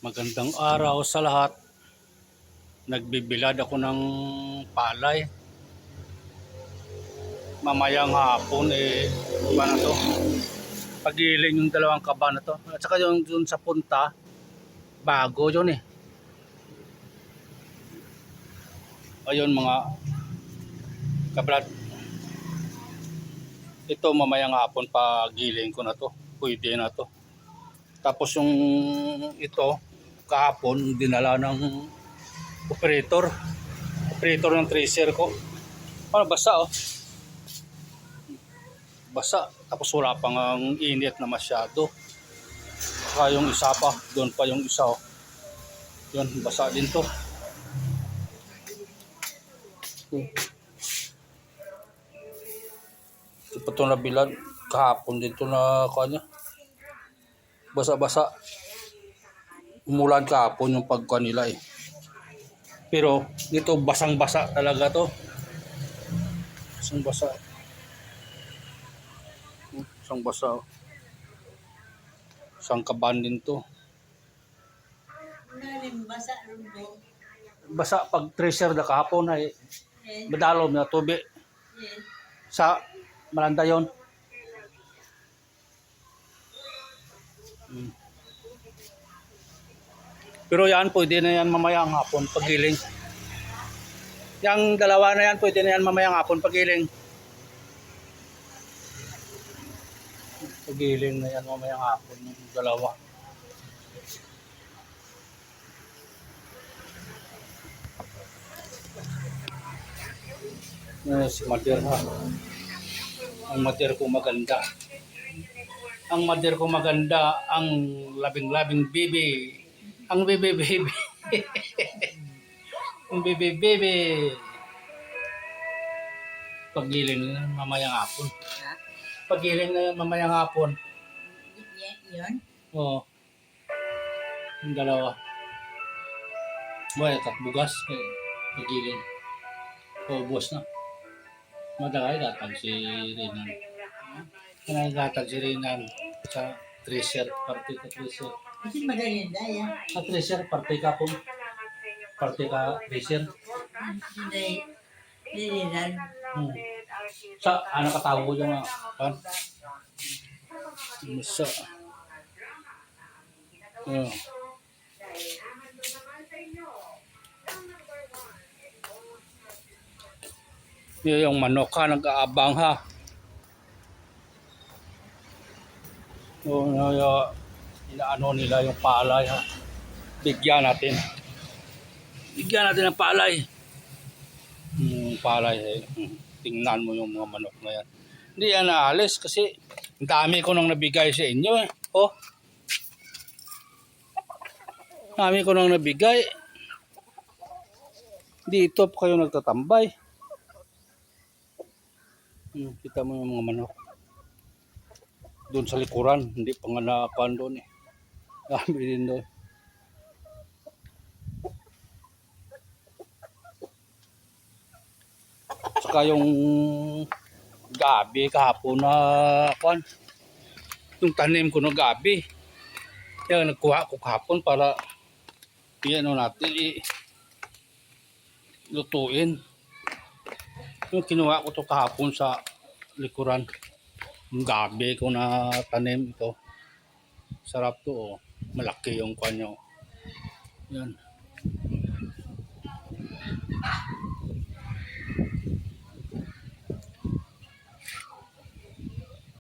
Magandang araw sa lahat. Nagbibilad ako ng palay. Mamayang hapon ba na to? Pagiling yung dalawang kaba na to. At saka yung dun sa punta, bago yun eh. Ayun mga kabrad. Ito mamayang hapon pagiling ko na to. Pwede na to. Tapos yung ito, kahapon dinala ng operator ng tracer ko. Ano, basa oh. Basa. Tapos wala pang ang init na masyado. Saka yung isa pa, doon pa yung isa oh. Yun, basa din to. Ito pa ito nabilad. Kahapon din to na kanya. Basa-basa. Umulan kahapon yung pagka nila eh. Pero dito basang-basa talaga to. Basang-basa. Basang-basa. Isang kaban din to. Basa pag tracer na kahapon ay madalom na tubig. Sa Malanda yon. Pero yan, pwede na yan mamayang hapon pagiling. Yang dalawa na yan, pwede na yan mamayang hapon pagiling. Pagiling na yan mamayang hapon yung dalawa. Si Mader ha. Ang Mader ko maganda. Ang Mader ko maganda, ang labing-labing baby. Ang baby. Ang baby. Pagiling na yan mamayang hapon. Pagiling na yan mamayang hapon. Yun? Oo. Yung dalawa. Buhay, bugas. Pagiling. Ubos na. Madagay datang si Rinan. Datang si Rinan sa tracer. Party ka tracer. Kasi magalinda yan. Sa tracer, party ka po. Party ka tracer. Hindi rin. Sa ano katawo yung kan? Masa. Yung manok ha, nag-aabang ha. Inaano nila yung palay ha. Bigyan natin ng palay. Palay eh. Tingnan mo yung mga manok na yan. Hindi yan naalis kasi ang dami ko nang nabigay sa inyo eh. Oh. Dami ko nang nabigay. Dito po kayo nagtatambay. Kita mo yung mga manok. Doon sa likuran, hindi pa nga nakapan doon eh. Dami din doon. Saka yung gabi kahapon na kwan. Yung tanim ko ng gabi. Kaya nagkuha ko kahapon para natin lutuin. Yung kinuha ko to kahapon sa likuran. Yung gabi ko na tanim ito. Sarap to oh. Malaki yung kwanyo. Yan.